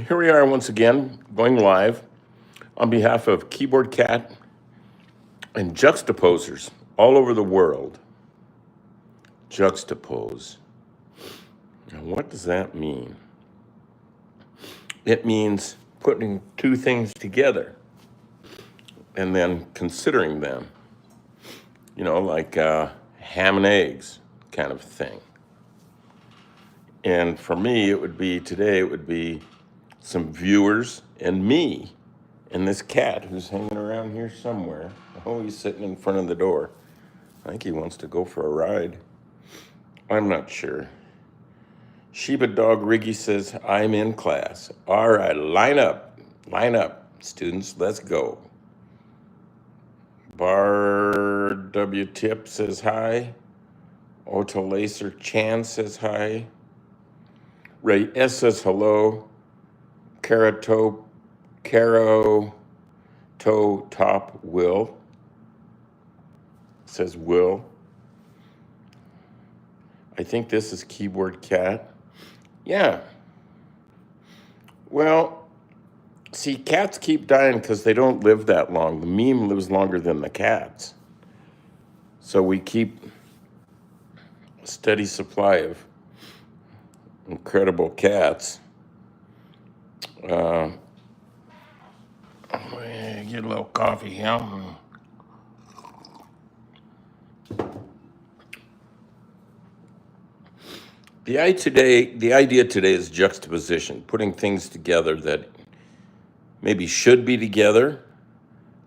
Here we are once again, going live on behalf of Keyboard Cat and juxtaposers all over the world. Juxtapose. Now, what does that mean? It means putting two things together and then considering them, like ham and eggs kind of thing. And for me, it would be some viewers and me and this cat who's hanging around here somewhere. Oh, he's sitting in front of the door. I think he wants to go for a ride. I'm not sure. Sheba Dog Riggy says, I'm in class. All right, line up, students, let's go. Bar W Tip says hi. Otto Lacer Chan says hi. Ray S says hello. Caro Toe Top Will says Will. I think this is Keyboard Cat. Yeah. Well, see, cats keep dying because they don't live that long. The meme lives longer than the cats. So we keep a steady supply of incredible cats. Get a little coffee, huh? The idea today is juxtaposition, putting things together that maybe should be together,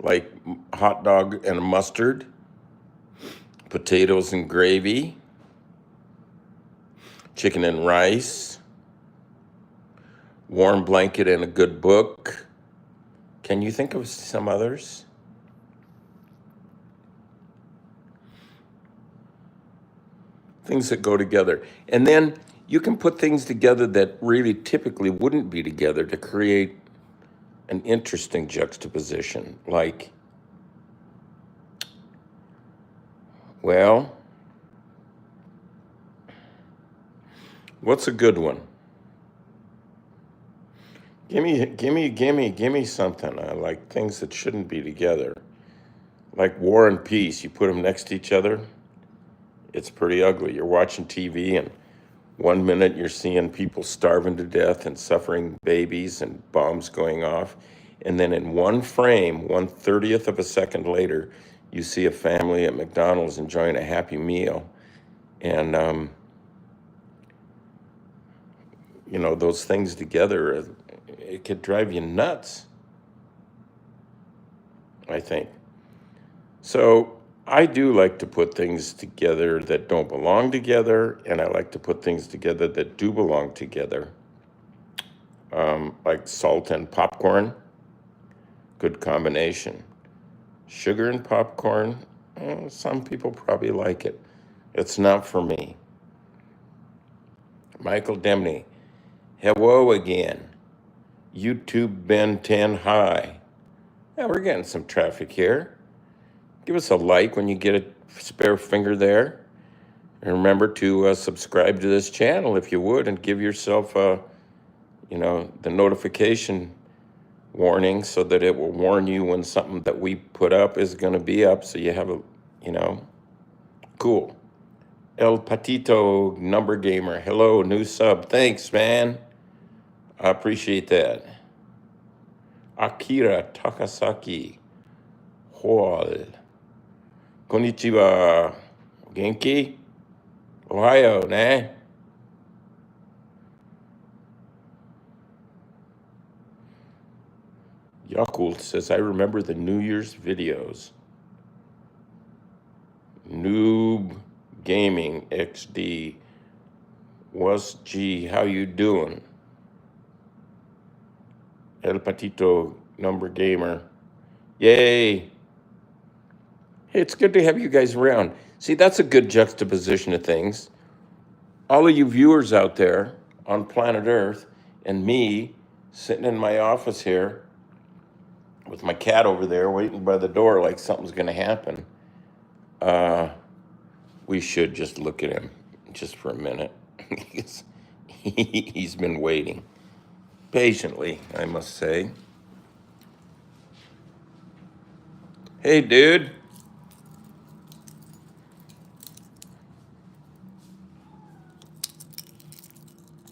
like hot dog and mustard, potatoes and gravy, chicken and rice, warm blanket and a good book. Can you think of some others? Things that go together. And then you can put things together that really typically wouldn't be together to create an interesting juxtaposition. Like, well, what's a good one? Give me something. I like things that shouldn't be together. Like War and Peace, you put them next to each other, it's pretty ugly. You're watching TV and 1 minute you're seeing people starving to death and suffering babies and bombs going off. And then in one frame, 1/30th of a second later, you see a family at McDonald's enjoying a happy meal. And, those things together, it could drive you nuts, I think. So I do like to put things together that don't belong together, and I like to put things together that do belong together. Like salt and popcorn, good combination. Sugar and popcorn, some people probably like it. It's not for me. Michael Demney, hello again. YouTube Ben 10 hi. Yeah, we're getting some traffic here. Give us a like when you get a spare finger there. And remember to subscribe to this channel if you would, and give yourself the notification warning so that it will warn you when something that we put up is going to be up, so you have cool. El Patito Number Gamer, hello, new sub. Thanks, man. I appreciate that. Akira Takasaki, Hol. Konnichiwa. Genki? Ohio, ne? Yakult says, I remember the New Year's videos. Noob Gaming XD. What's G? How you doing? El Patito Number Gamer. Yay. Hey, it's good to have you guys around. See, that's a good juxtaposition of things. All of you viewers out there on planet Earth and me sitting in my office here with my cat over there waiting by the door like something's going to happen. We should just look at him just for a minute. He's been waiting patiently, I must say. Hey, dude.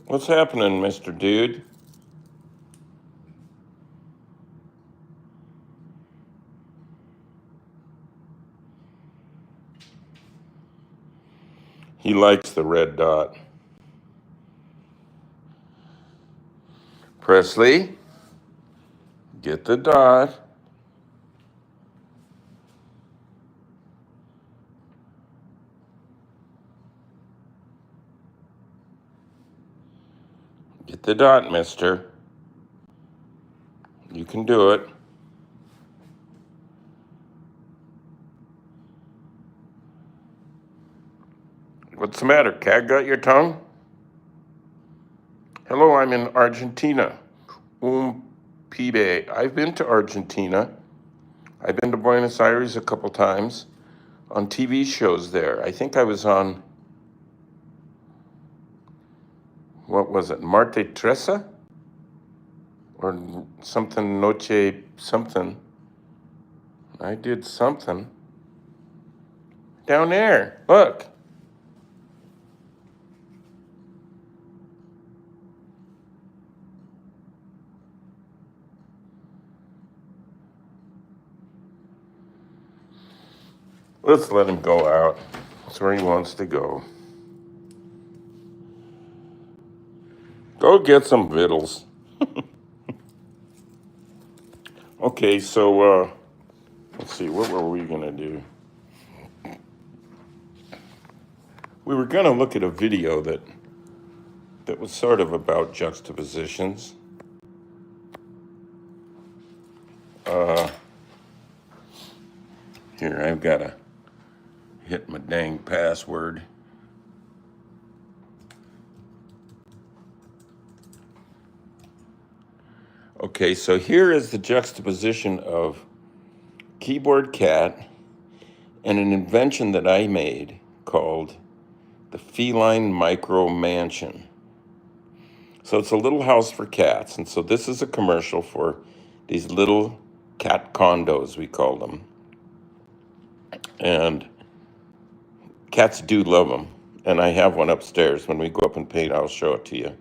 What's happening, Mr. Dude? He likes the red dot. Presley, get the dot. Get the dot, mister. You can do it. What's the matter? Cat got your tongue? Hello, I'm in Argentina. Pibe. I've been to Argentina. I've been to Buenos Aires a couple times on TV shows there. I think I was on, what was it, Marte Tresa? Or something, Noche something. I did something. Down there, look. Let's let him go out. That's where he wants to go. Go get some vittles. Okay, so let's see, what were we gonna do? We were gonna look at a video that was sort of about juxtapositions. Here, I've gotta hit my dang password. Okay, so here is the juxtaposition of keyboard cat and an invention that I made called the feline micro mansion. So it's a little house for cats. And so this is a commercial for these little cat condos, we call them. And cats do love them. And I have one upstairs. When we go up and paint, I'll show it to you.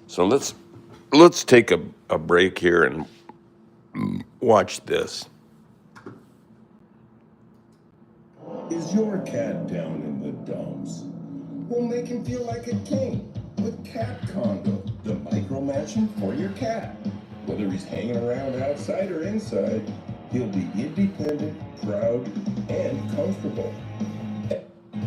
So let's take a break here and watch this. Is your cat down in the dumps? We'll make him feel like a king with Cat Condo, the micro mansion for your cat. Whether he's hanging around outside or inside, he'll be independent, proud, and comfortable.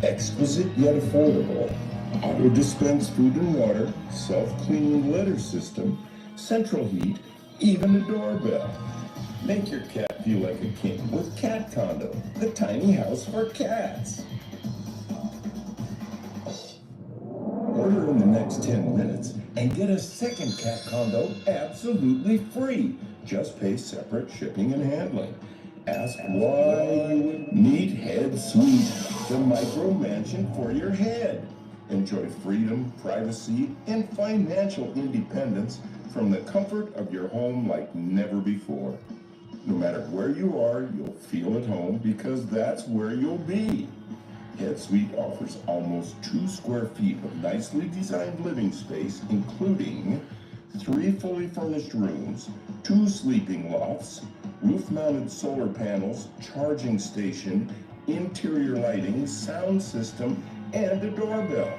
Exquisite yet affordable. Auto-dispense food and water, self-cleaning litter system, central heat, even a doorbell. Make your cat feel like a king with Cat Condo, the tiny house for cats. Order in the next 10 minutes and get a second Cat Condo absolutely free. Just pay separate shipping and handling. Ask why you would need Head Suite, the micro mansion for your head. Enjoy freedom, privacy, and financial independence from the comfort of your home like never before. No matter where you are, you'll feel at home because that's where you'll be. Head Suite offers almost 2 square feet of nicely designed living space, including 3 fully furnished rooms, 2 sleeping lofts, roof-mounted solar panels, charging station, interior lighting, sound system, and a doorbell.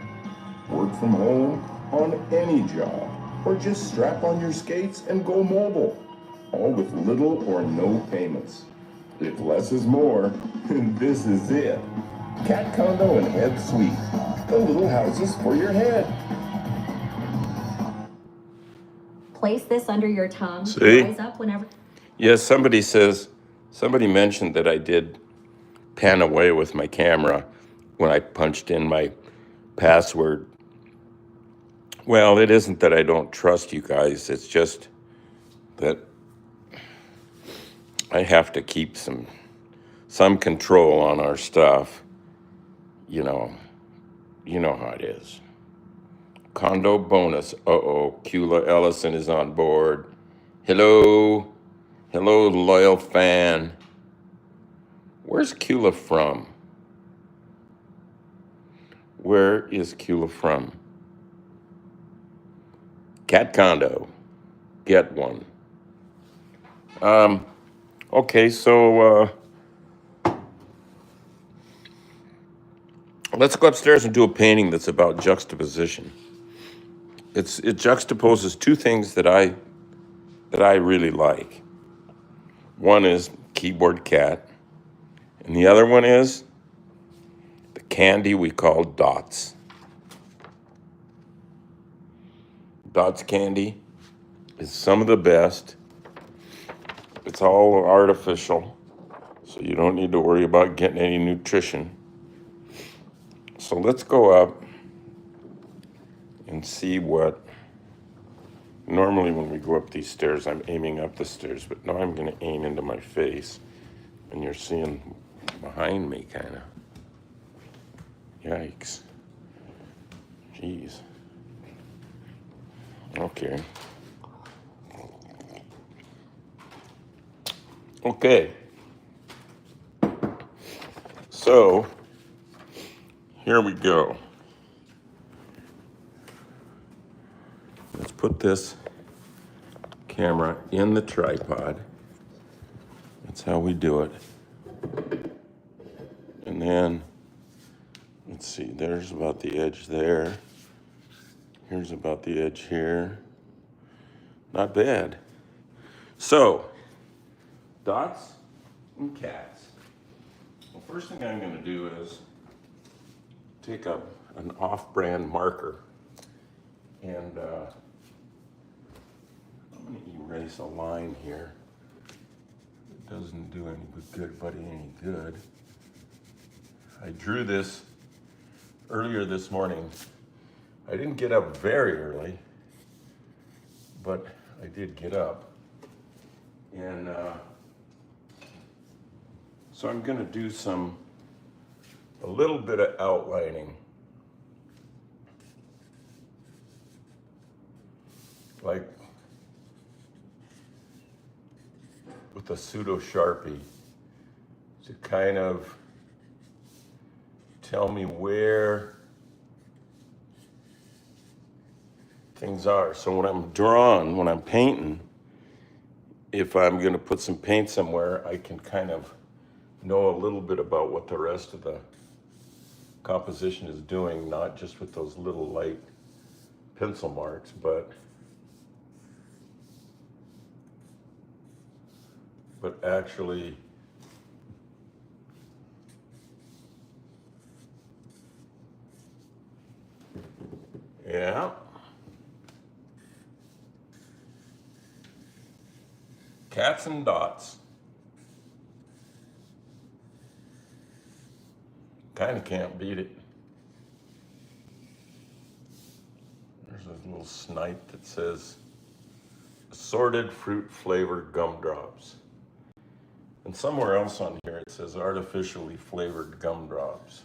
Work from home, on any job, or just strap on your skates and go mobile. All with little or no payments. If less is more, this is it. Cat Condo and Head Suite, the little houses for your head. Place this under your tongue. See? Rise up whenever. Yes, somebody mentioned that I did pan away with my camera when I punched in my password. Well, it isn't that I don't trust you guys. It's just that I have to keep some control on our stuff. You know how it is. Condo bonus. Uh-oh, Kula Ellison is on board. Hello. Hello, loyal fan. Where's Kula from? Where is Kula from? Cat condo. Get one. Okay, so let's go upstairs and do a painting that's about juxtaposition. It juxtaposes two things that I really like. One is keyboard cat, and the other one is the candy we call Dots. Dots candy is some of the best. It's all artificial, so you don't need to worry about getting any nutrition. So let's go up and see what. Normally when we go up these stairs, I'm aiming up the stairs, but now I'm going to aim into my face, and you're seeing behind me, kind of. Yikes. Jeez. Okay. Okay. So, here we go. Let's put this camera in the tripod. That's how we do it. And then, let's see, there's about the edge there. Here's about the edge here. Not bad. So, dots and cats. Well, first thing I'm going to do is take up an off-brand marker, and I'm going to erase a line here. It doesn't do anybody any good. I drew this earlier this morning. I didn't get up very early, but I did get up. And so I'm going to do a little bit of outlining. Like with a pseudo Sharpie to kind of tell me where things are. So when I'm painting, if I'm going to put some paint somewhere, I can kind of know a little bit about what the rest of the composition is doing, not just with those little light pencil marks, but actually yeah. Cats and dots. Kind of can't beat it. There's a little snipe that says assorted fruit flavored gumdrops. And somewhere else on here it says artificially flavored gumdrops.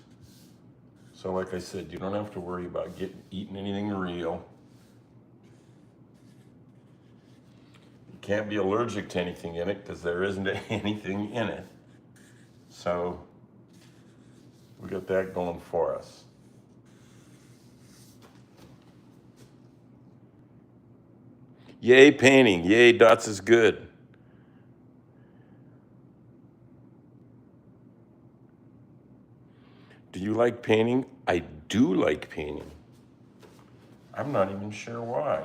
So like I said, you don't have to worry about eating anything real. You can't be allergic to anything in it because there isn't anything in it. So we got that going for us. Yay painting, yay dots is good. Do you like painting? I do like painting. I'm not even sure why.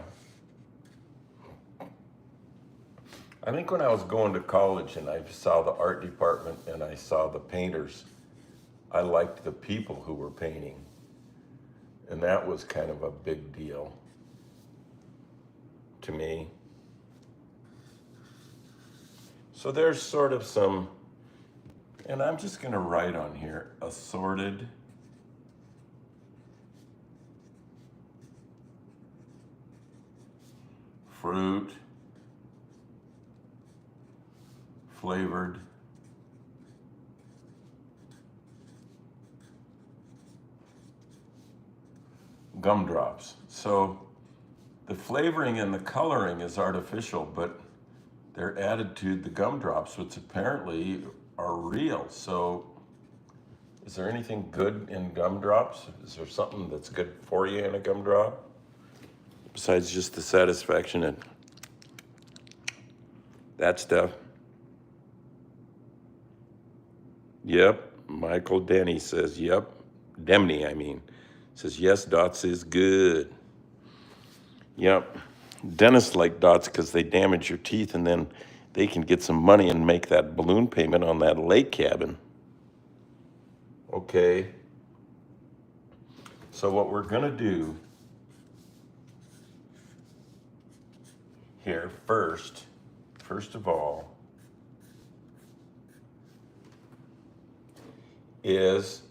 I think when I was going to college and I saw the art department and I saw the painters, I liked the people who were painting. And that was kind of a big deal to me. So there's sort of some, and I'm just going to write on here, assorted fruit flavored gumdrops. So the flavoring and the coloring is artificial, but they're added to the gumdrops, which apparently are real. So is there anything good in gumdrops? Is there something that's good for you in a gumdrop? Besides just the satisfaction and that stuff? Yep. Michael Denny says, yep. Demney, I mean. Says, yes, dots is good. Yep. Dentists like dots because they damage your teeth and then they can get some money and make that balloon payment on that lake cabin. Okay. So what we're gonna do here first of all, is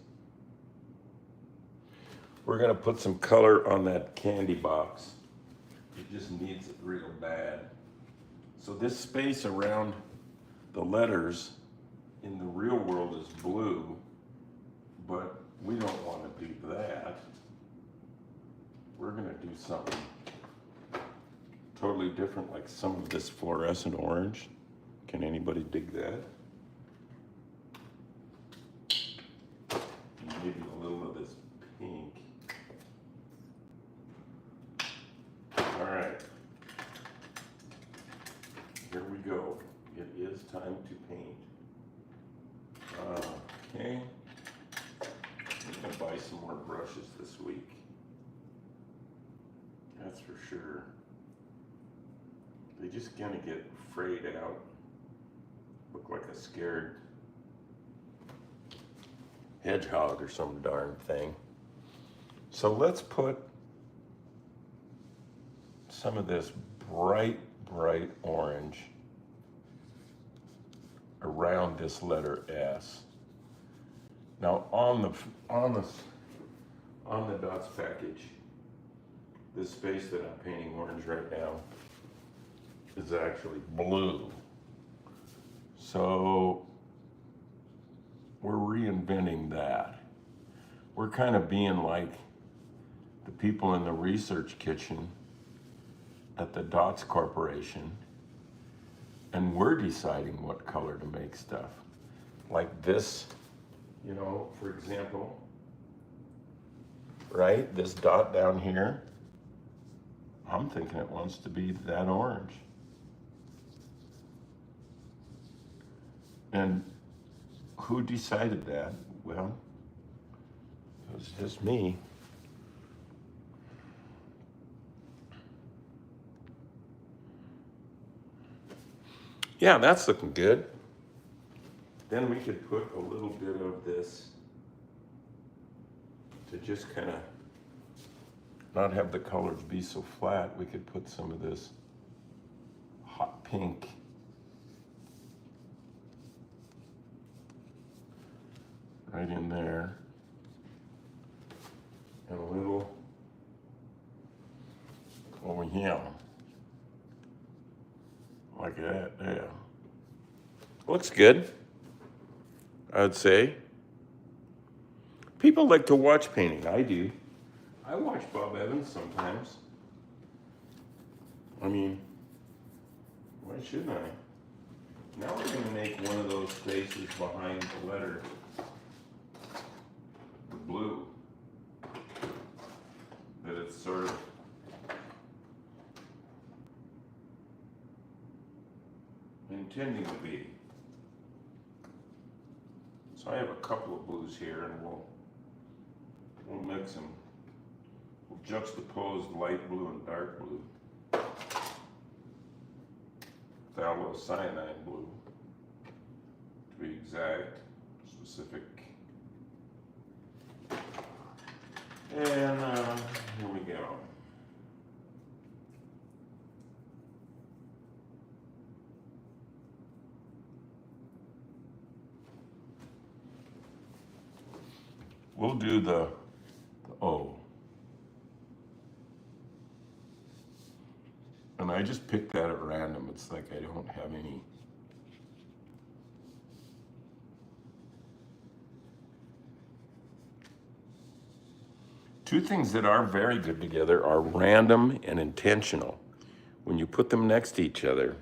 we're gonna put some color on that candy box. It just needs it real bad. So this space around the letters in the real world is blue, but we don't want to do that. We're gonna do something totally different, like some of this fluorescent orange. Can anybody dig that? Maybe a little of this pink. All right. Here we go. It is time to paint. Okay. I'm gonna buy some more brushes this week. That's for sure. They just gonna get frayed out. Look like a scared hedgehog or some darn thing. So let's put some of this bright orange around this letter S. Now on the dots package, this space that I'm painting orange right now is actually blue. So we're reinventing that. We're kind of being like the people in the research kitchen at the Dots Corporation, and we're deciding what color to make stuff. Like this, you know, for example, right? This dot down here, I'm thinking it wants to be that orange. And who decided that? Well, it was just me. Yeah, that's looking good. Then we could put a little bit of this to just kind of not have the colors be so flat. We could put some of this hot pink right in there. And a little over here. Like that, yeah. Looks good, I would say. People like to watch painting, I do. I watch Bob Evans sometimes. I mean, why shouldn't I? Now we're gonna make one of those spaces behind the letter the blue. That it's sort of intending to be. So I have a couple of blues here, and we'll mix them. We'll juxtapose light blue and dark blue. Phthalocyanine blue, to be exact, specific. And here we go. We'll do the O. And I just picked that at random. It's like I don't have any. Two things that are very good together are random and intentional. When you put them next to each other,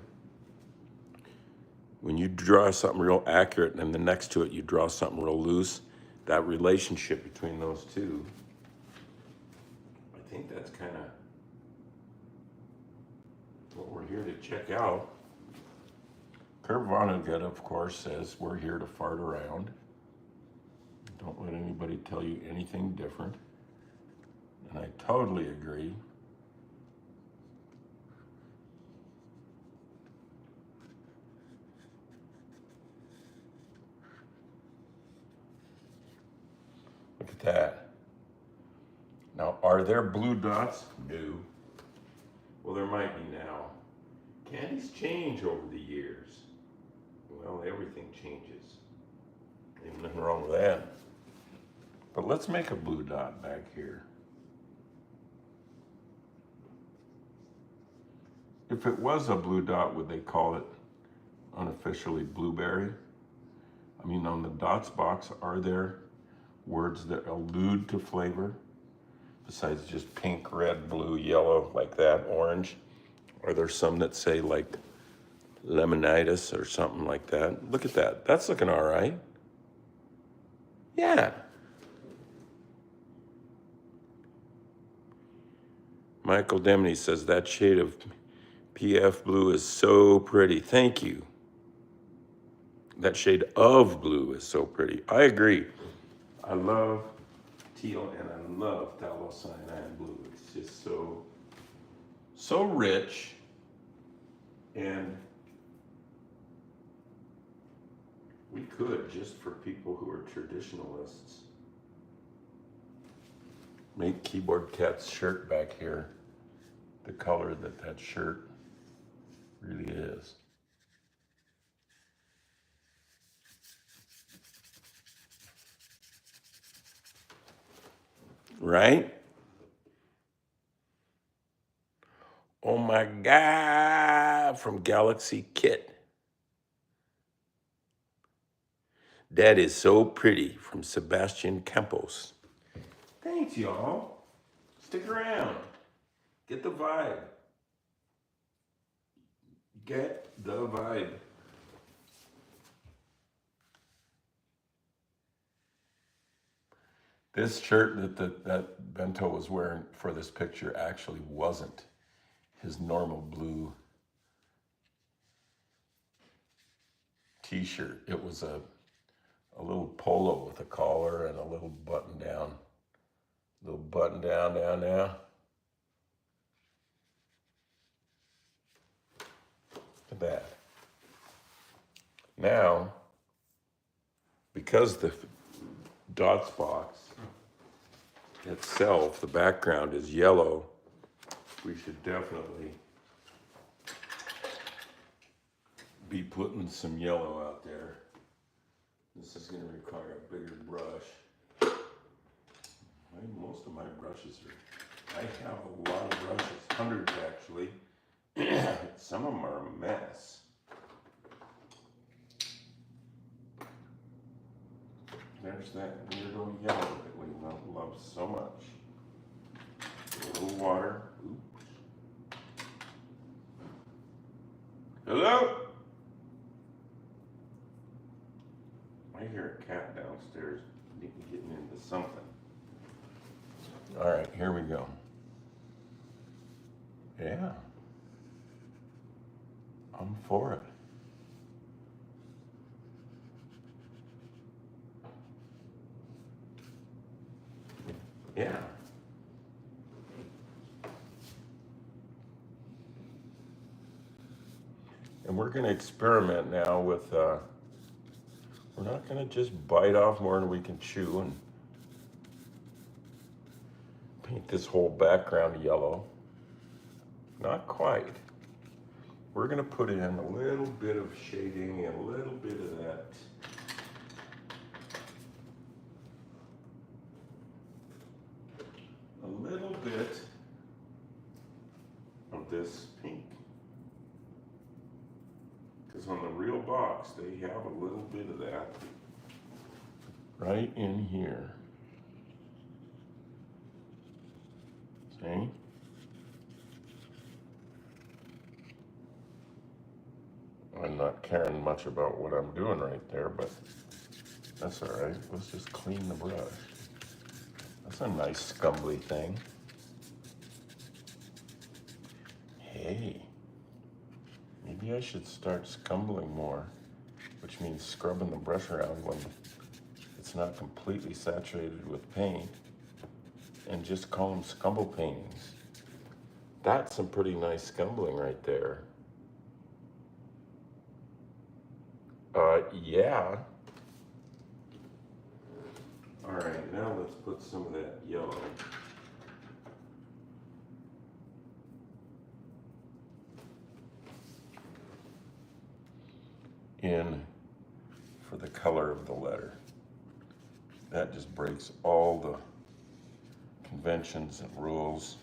when you draw something real accurate and then next to it you draw something real loose, that relationship between those two, I think that's kind of what we're here to check out. Kurt Vonnegut, of course, says we're here to fart around. Don't let anybody tell you anything different. And I totally agree. Look at that. Now, are there blue dots? No. Well, there might be now. Candies change over the years. Well, everything changes. Ain't nothing wrong with that. But let's make a blue dot back here. If it was a blue dot, would they call it unofficially blueberry? I mean, on the dots box, are there words that allude to flavor besides just pink, red, blue, yellow, like that, orange? Are there some that say like lemonitis or something like that? Look at that. That's looking all right. Yeah. Michael Demney says that shade of PF blue is so pretty. Thank you. That shade of blue is so pretty. I agree. I love teal and I love phthalo cyanide blue. It's just so rich, and we could, just for people who are traditionalists, make Keyboard Cat's shirt back here the color that shirt really is. Right? Oh my God, from Galaxy Kit. That is so pretty, from Sebastian Campos. Thanks, y'all. Stick around. Get the vibe. Get the vibe. This shirt that Bento was wearing for this picture actually wasn't his normal blue t-shirt. It was a little polo with a collar and a little button down. Down now. Look at that. Now, because the dots box itself, the background is yellow, we should definitely be putting some yellow out there. This is going to require a bigger brush. Most of my brushes I have a lot of brushes, hundreds actually. Some of them are a mess. There's that weirdo yellow that we love so much. A little water. Oops. Hello? I hear a cat downstairs getting into something. All right, here we go. Yeah. I'm for it. Yeah. And we're going to experiment now with, we're not going to just bite off more than we can chew and paint this whole background yellow. Not quite. We're going to put in a little bit of shading and a little bit of that of this pink. Because on the real box, they have a little bit of that right in here. See? I'm not caring much about what I'm doing right there, but that's all right. Let's just clean the brush. That's a nice scumbly thing. Hey, maybe I should start scumbling more, which means scrubbing the brush around when it's not completely saturated with paint, and just call them scumble paintings. That's some pretty nice scumbling right there. Yeah. All right, now let's put some of that yellow. In for the color of the letter. That just breaks all the conventions and rules.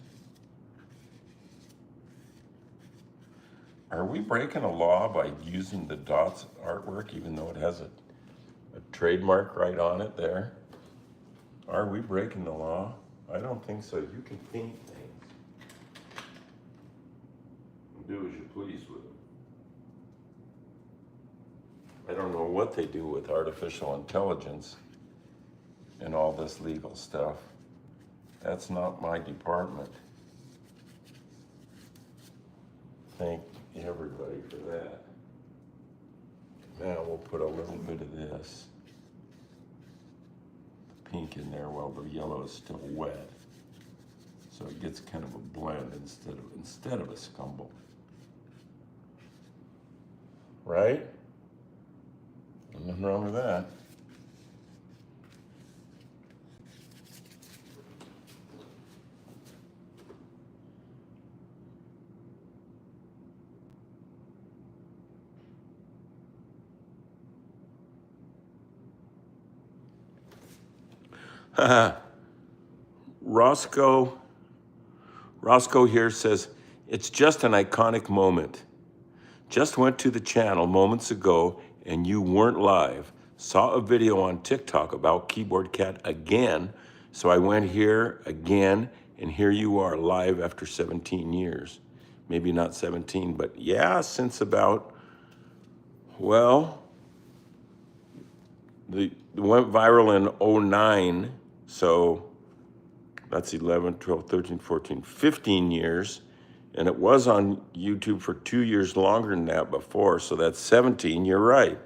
Are we breaking a law by using the dots artwork even though it has a trademark right on it there? Are we breaking the law? I don't think so. You can paint things and do as you please with them. I don't know what they do with artificial intelligence and all this legal stuff. That's not my department. Thank everybody for that. Now we'll put a little bit of this pink in there while the yellow is still wet. So it gets kind of a blend instead of a scumble. Right? Nothing wrong with that. Roscoe here says, it's just an iconic moment. Just went to the channel moments ago and you weren't live. Saw a video on TikTok about Keyboard Cat again, so I went here again, and here you are live after 17 years. Maybe not 17, but yeah, since about, well, it went viral in 09, so that's 11, 12, 13, 14, 15 years. And it was on YouTube for 2 years longer than that before, so that's 17, you're right.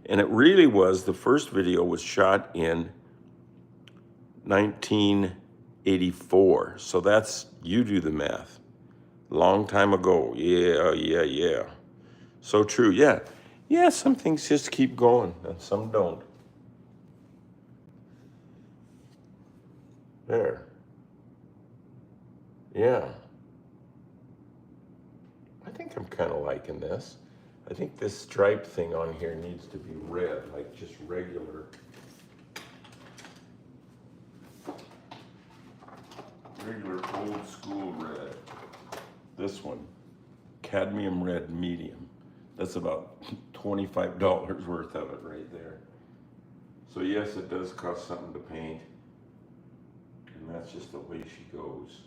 And it really was, the first video was shot in 1984. So that's, you do the math. Long time ago, yeah. So true, yeah. Yeah, some things just keep going and some don't. There. Yeah. I think I'm kind of liking this. I think this stripe thing on here needs to be red, like just regular old school red. This one, cadmium red medium. That's about $25 worth of it right there. So yes, it does cost something to paint, and that's just the way she goes.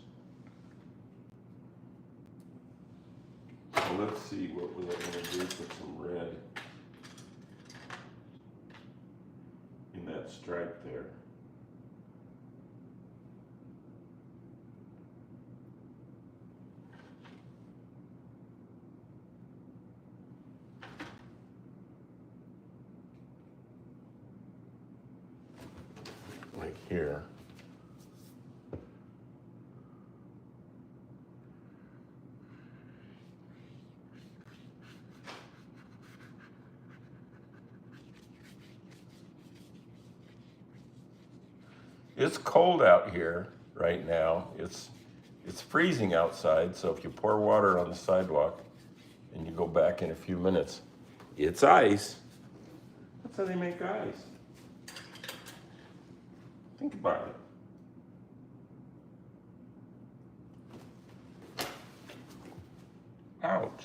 So let's see, what was I gonna do with some red in that stripe there. Like here. It's cold out here right now. It's freezing outside, so if you pour water on the sidewalk and you go back in a few minutes, it's ice. That's how they make ice. Think about it. Ouch.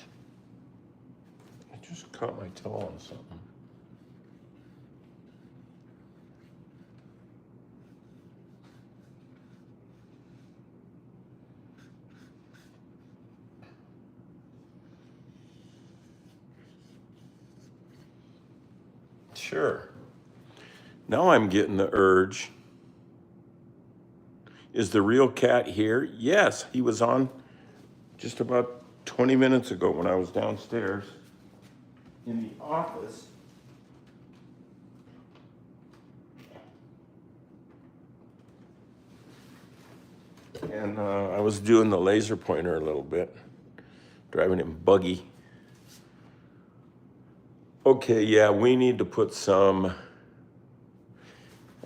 I just caught my toe on something. Sure. Now I'm getting the urge. Is the real cat here? Yes, he was on just about 20 minutes ago when I was downstairs in the office. And I was doing the laser pointer a little bit, driving him buggy. Okay, yeah, we need to put some, I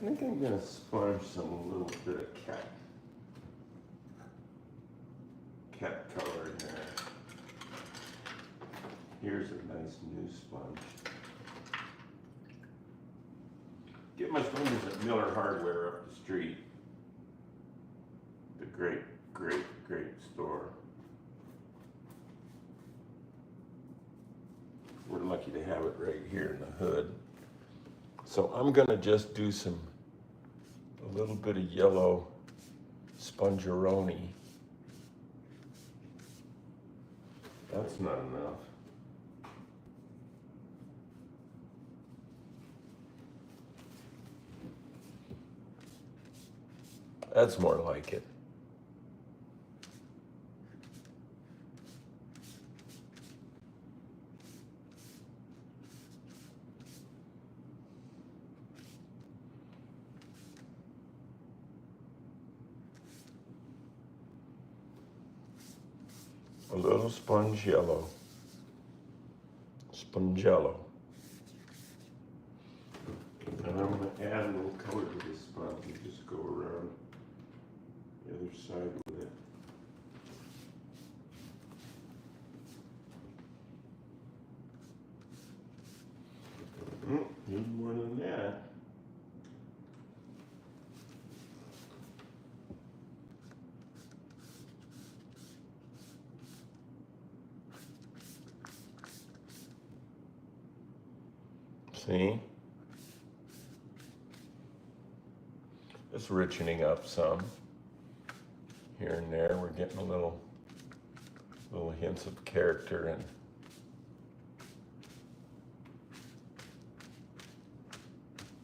think I'm gonna sponge some little bit of cat color in there. Here's a nice new sponge. Get my sponges at Miller Hardware up the street. The great store. We're lucky to have it right here in the hood. So I'm gonna just do a little bit of yellow spongeroni. That's not enough. That's more like it. A little sponge yellow. Spongello. And I'm going to add a little color to this sponge and just go around the other side with it. Need more than that. See? Just richening up some. Here and there, we're getting a little hints of character and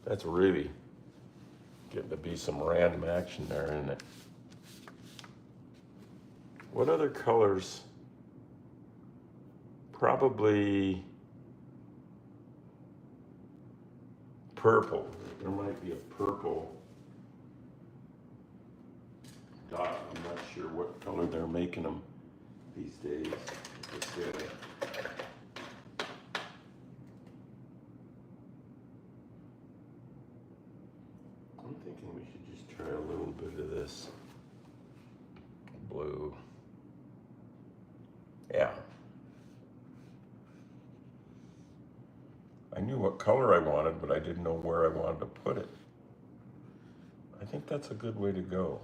that's really getting to be some random action there, isn't it? What other colors? Probably purple. There might be a purple dot. I'm not sure what color they're making them these days. I'm thinking we should just try a little bit of this blue. Yeah. I knew what color I wanted, but I didn't know where I wanted to put it. I think that's a good way to go.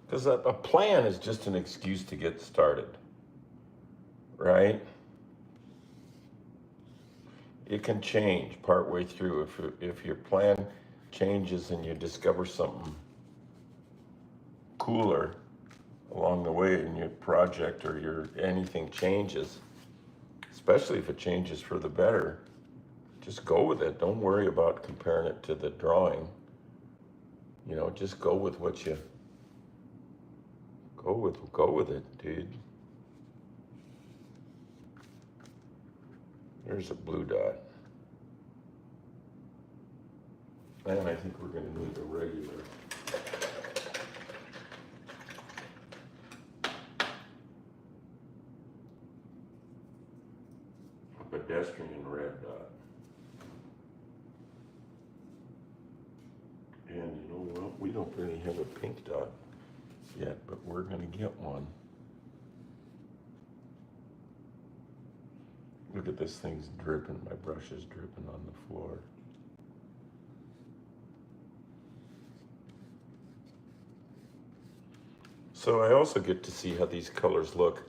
Because a plan is just an excuse to get started, right? It can change partway through. If your plan changes and you discover something cooler along the way in your project or anything changes, especially if it changes for the better, just go with it. Don't worry about comparing it to the drawing. You know, just go with what you go with it, dude. There's a blue dot. And I think we're gonna need a regular. A pedestrian red dot. And you know what? We don't really have a pink dot yet, but we're gonna get one. Look at this thing's dripping. My brush is dripping on the floor. So I also get to see how these colors look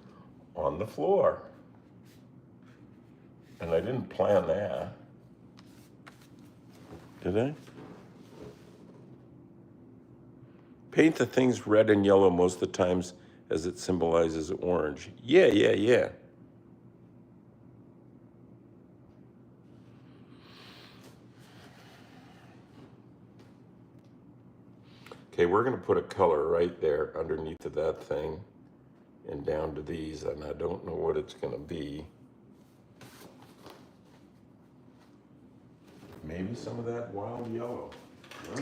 on the floor. And I didn't plan that. Did I? Paint the things red and yellow most of the times as it symbolizes orange. Yeah. Okay, we're gonna put a color right there underneath of that thing and down to these, and I don't know what it's gonna be. Maybe some of that wild yellow. Huh?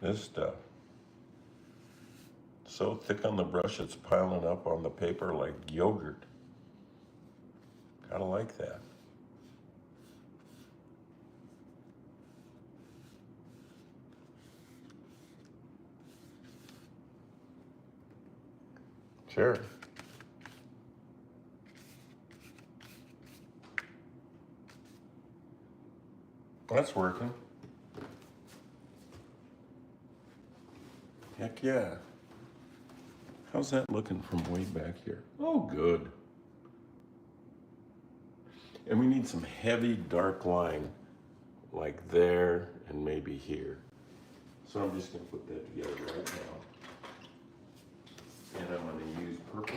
This stuff. So thick on the brush, it's piling up on the paper like yogurt. Kinda like that. Sure. That's working. Heck yeah. How's that looking from way back here? Oh, good. And we need some heavy dark line like there and maybe here. So I'm just gonna put that together right now. And I'm gonna use purple.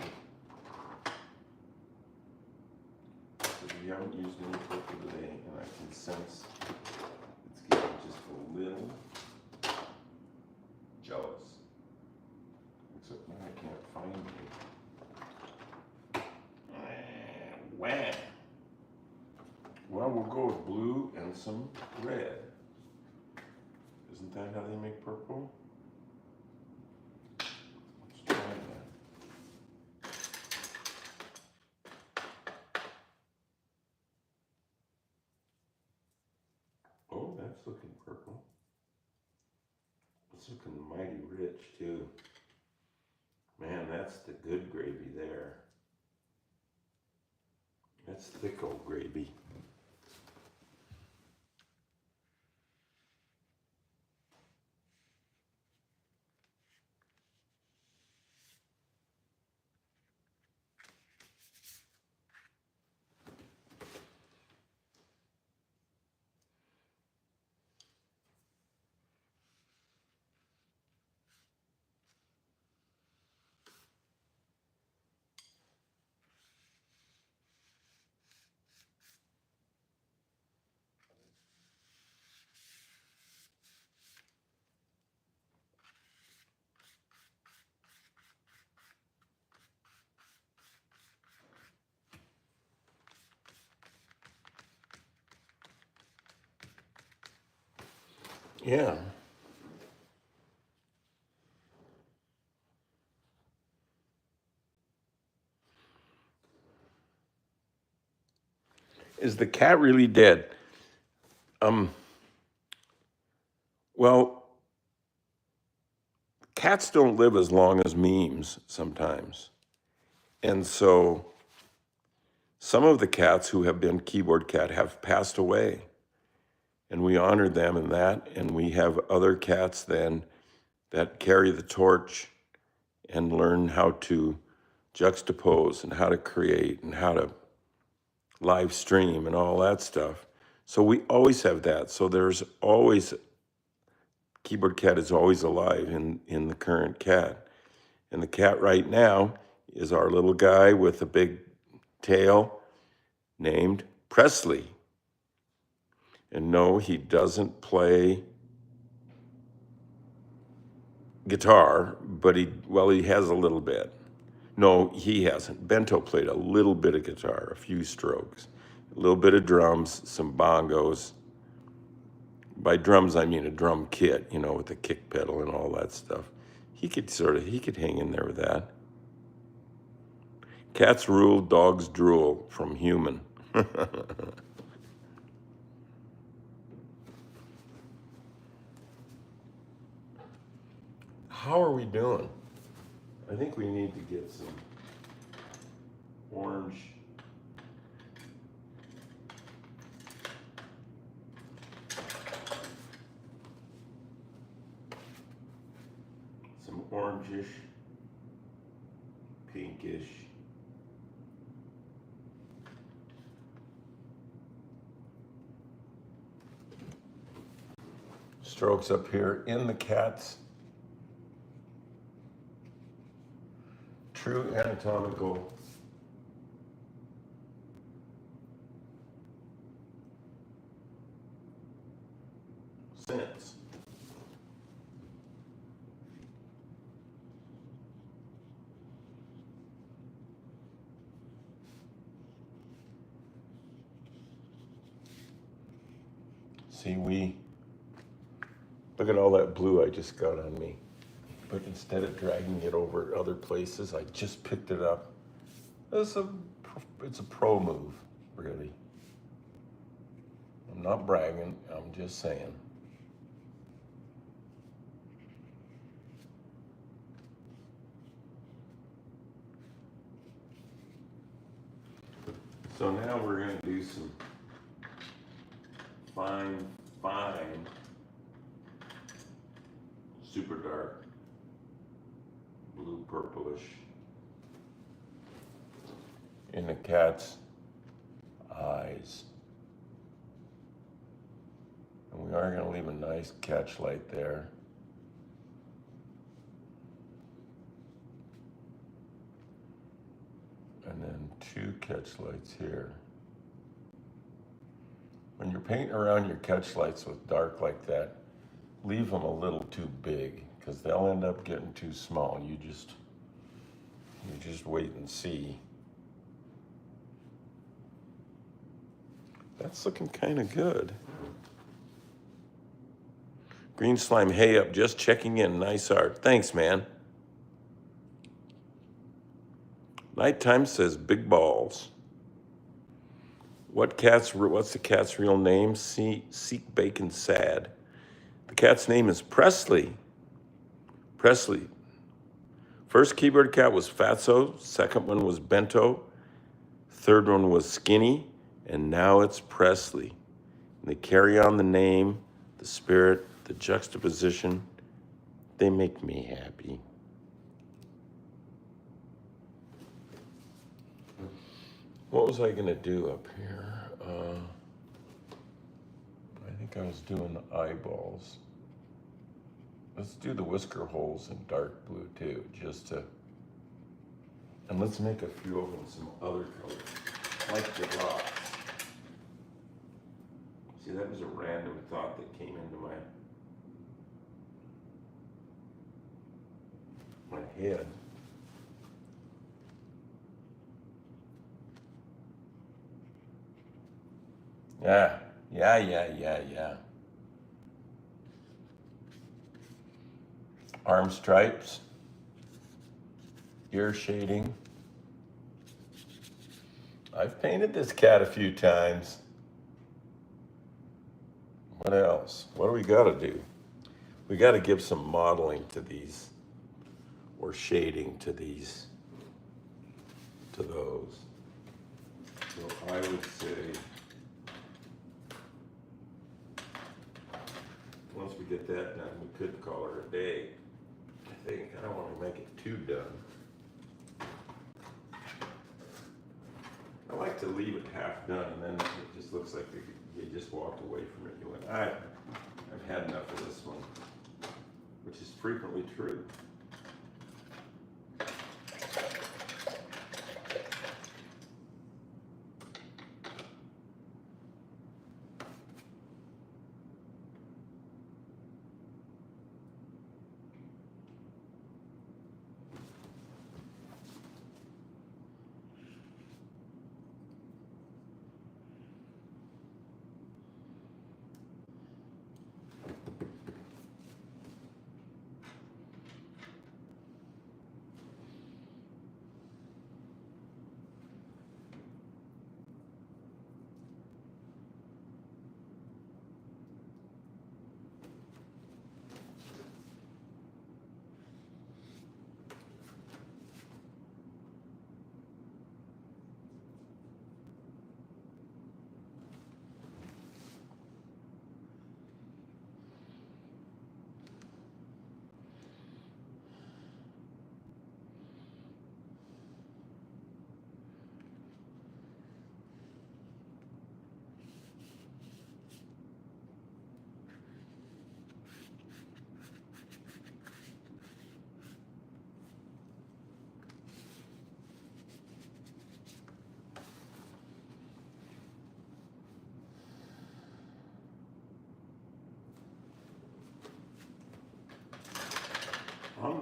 Because we haven't used any purple today, and I can sense it's getting just a little jealous. Except now I can't find it. Wah! Well, we'll go with blue and some red. Isn't that how they make purple? Let's try that. Oh, that's looking purple. It's looking mighty rich too. Man, that's the good gravy there. That's thick old gravy. Yeah. Is the cat really dead? Um, well, cats don't live as long as memes sometimes. And so some of the cats who have been keyboard cat have passed away. And we honor them in that. And we have other cats then that carry the torch and learn how to juxtapose and how to create and how to live stream and all that stuff. So we always have that. So there's always, keyboard cat is always alive in the current cat. And the cat right now is our little guy with a big tail named Presley. And no, he doesn't play guitar, but he has a little bit. No, he hasn't. Bento played a little bit of guitar, a few strokes, a little bit of drums, some bongos. By drums, I mean a drum kit, with the kick pedal and all that stuff. He could hang in there with that. Cats rule, dogs drool from human. How are we doing? I think we need to get some orange. Some orangish, pinkish. Strokes up here in the cat's true anatomical sense. See, look at all that blue I just got on me. But instead of dragging it over other places, I just picked it up. It's a pro move, really. I'm not bragging, I'm just saying. So now we're going to do some fine, super dark, blue purplish in the cat's eyes. And we are going to leave a nice catch light there. And then 2 catch lights here. When you're painting around your catch lights with dark like that, leave them a little too big because they'll end up getting too small. You just wait and see. That's looking kind of good. Green Slime, hey up, just checking in. Nice art. Thanks, man. Nighttime says big balls. What's the cat's real name? Seek Bacon Sad. The cat's name is Presley. Presley. First keyboard cat was Fatso. Second one was Bento. Third one was Skinny. And now it's Presley. And they carry on the name, the spirit, the juxtaposition. They make me happy. What was I going to do up here? I think I was doing the eyeballs. Let's do the whisker holes in dark blue too, and let's make a few of them some other colors, like the rocks. See, that was a random thought that came into my head. Yeah. Arm stripes, ear shading. I've painted this cat a few times. What else? What do we got to do? We got to give some modeling to these, or shading to these, to those. So I would say, once we get that done, we could call her a day. I think I don't want to make it too done. I like to leave it half done, and then it just looks like you just walked away from it. You went, I've had enough of this one, which is frequently true.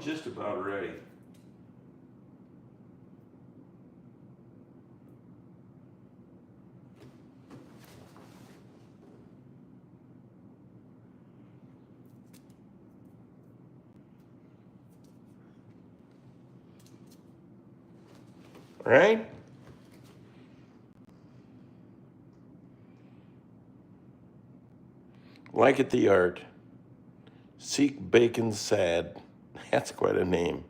just about ready. All right? Like it the art. Seek bacon sad. That's quite a name.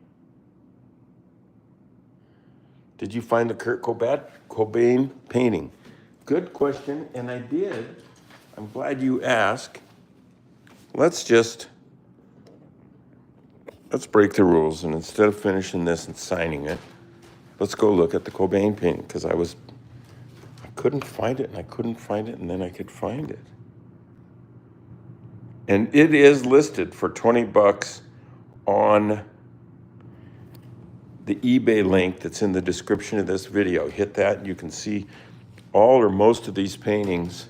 Did you find the Kurt Cobain painting? Good question, and I did. I'm glad you asked. Let's break the rules, and instead of finishing this and signing it, let's go look at the Cobain painting, because I couldn't find it, and I couldn't find it, and then I could find it. And it is listed for $20 on the eBay link that's in the description of this video. Hit that, and you can see all or most of these paintings.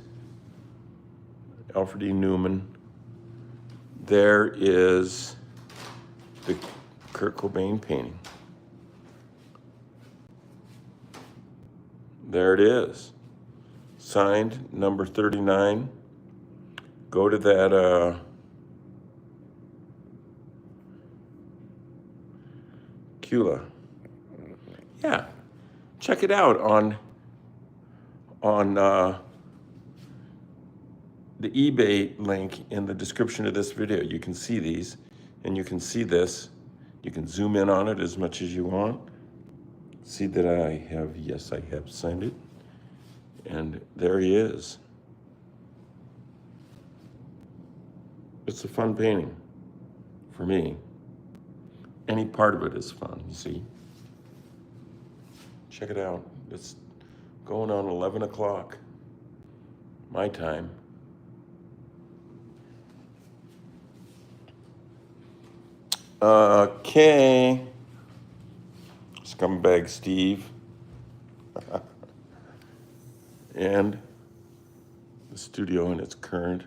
Alfred E. Newman. There is the Kurt Cobain painting. There it is. Signed, number 39. Go to that Cula. Yeah, check it out on the eBay link in the description of this video. You can see these, and you can see this. You can zoom in on it as much as you want. See that I have signed it. And there he is. It's a fun painting for me. Any part of it is fun, you see. Check it out. It's going on 11 o'clock, my time. Okay. Scumbag Steve. And the studio in its current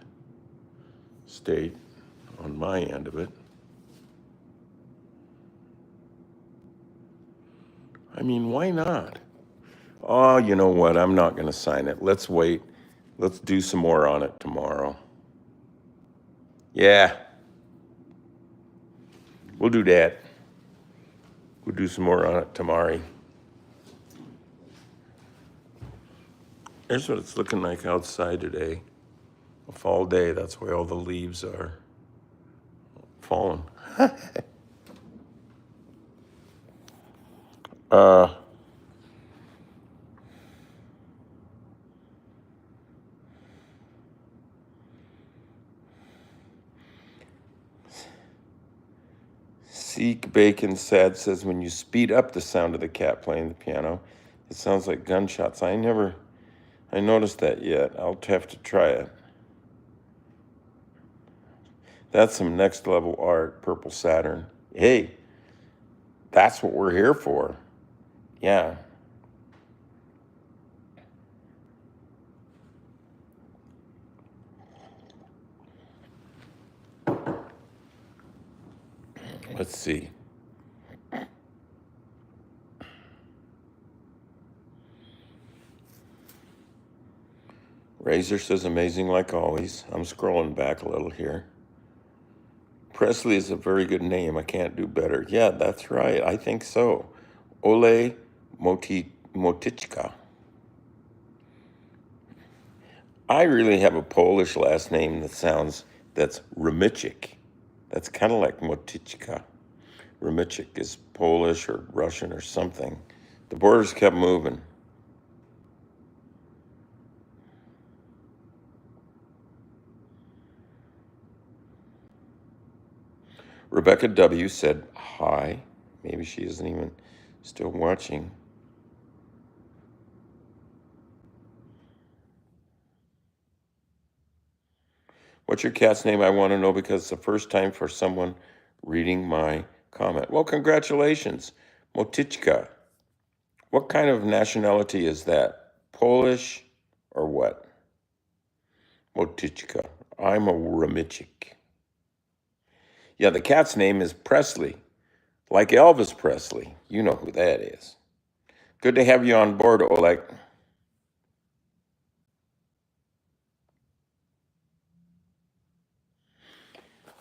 state on my end of it. I mean, why not? Oh, you know what? I'm not going to sign it. Let's wait. Let's do some more on it tomorrow. Yeah. We'll do that. We'll do some more on it tomorrow. Here's what it's looking like outside today. A fall day. That's why all the leaves are falling. Seek Bacon Sad says, when you speed up the sound of the cat playing the piano, it sounds like gunshots. I noticed that yet. I'll have to try it. That's some next level art, Purple Saturn. Hey, that's what we're here for. Yeah. Let's see. Razor says, amazing like always. I'm scrolling back a little here. Presley is a very good name. I can't do better. Yeah, that's right. I think so. Ole Motichka. I really have a Polish last name that's Remichik. That's kind of like Motichka. Remichik is Polish or Russian or something. The borders kept moving. Rebecca W. said hi. Maybe she isn't even still watching. What's your cat's name? I want to know because it's the first time for someone reading my comment. Well, congratulations, Motichka. What kind of nationality is that? Polish or what? Motichka. I'm a Remichik. Yeah, the cat's name is Presley. like Elvis Presley. You know who that is. Good to have you on board, Oleg.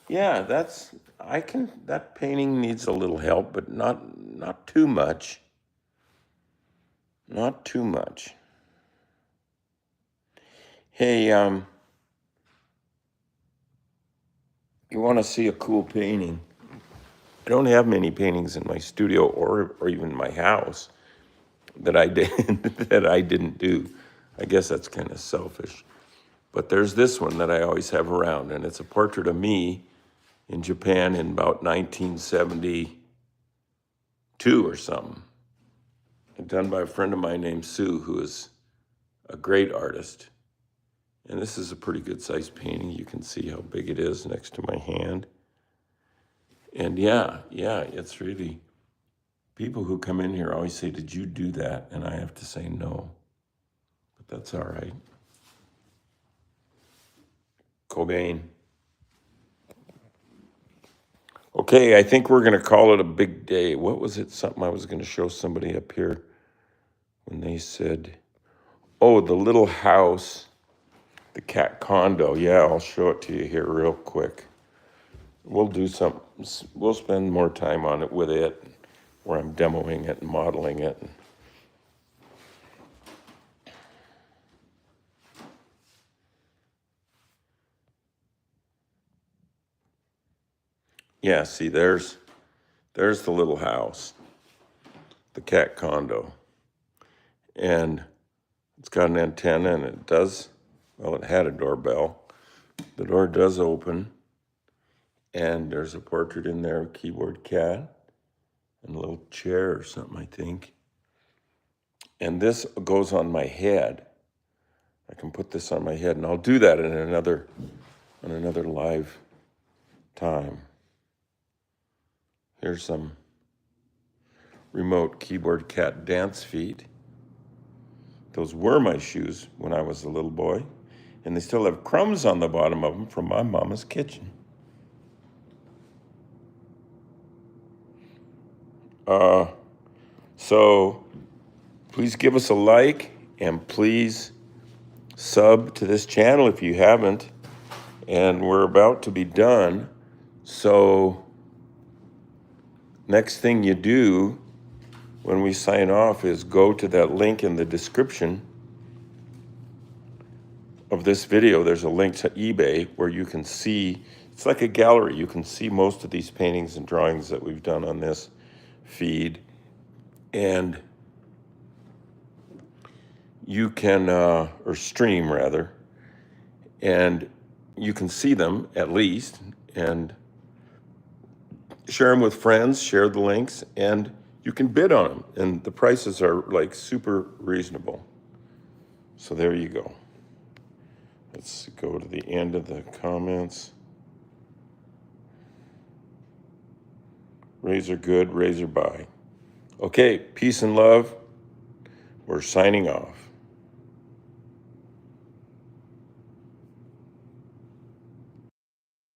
Yeah, that painting needs a little help, but not too much. Not too much. Hey, you want to see a cool painting? I don't have many paintings in my studio or even my house that I did that I didn't do. I guess that's kind of selfish. But there's this one that I always have around, and it's a portrait of me in Japan in about 1972 or something. Done by a friend of mine named Sue, who is a great artist. And this is a pretty good sized painting. You can see how big it is next to my hand. And yeah, it's really, people who come in here always say, "Did you do that?" And I have to say no, but that's all right. Cobain. Okay, I think we're going to call it a big day. What was it? Something I was going to show somebody up here when they said, oh, the little house, the cat condo. Yeah, I'll show it to you here real quick. We'll spend more time on it with it, where I'm demoing it and modeling it. Yeah, see, there's the little house, the cat condo. And it's got an antenna, and it had a doorbell. The door does open, and there's a portrait in there, a keyboard cat, and a little chair or something, I think. And this goes on my head. I can put this on my head, and I'll do that in another live time. Here's some remote keyboard cat dance feet. Those were my shoes when I was a little boy, and they still have crumbs on the bottom of them from my mama's kitchen. So please give us a like, and please sub to this channel if you haven't. And we're about to be done. So next thing you do when we sign off is go to that link in the description of this video. There's a link to eBay where you can see, it's like a gallery. You can see most of these paintings and drawings that we've done on this feed. And you can, or stream rather, and you can see them at least, and share them with friends, share the links, and you can bid on them. And the prices are like super reasonable. So there you go. Let's go to the end of the comments. Razor good, razor bye. Okay, peace and love. We're signing off.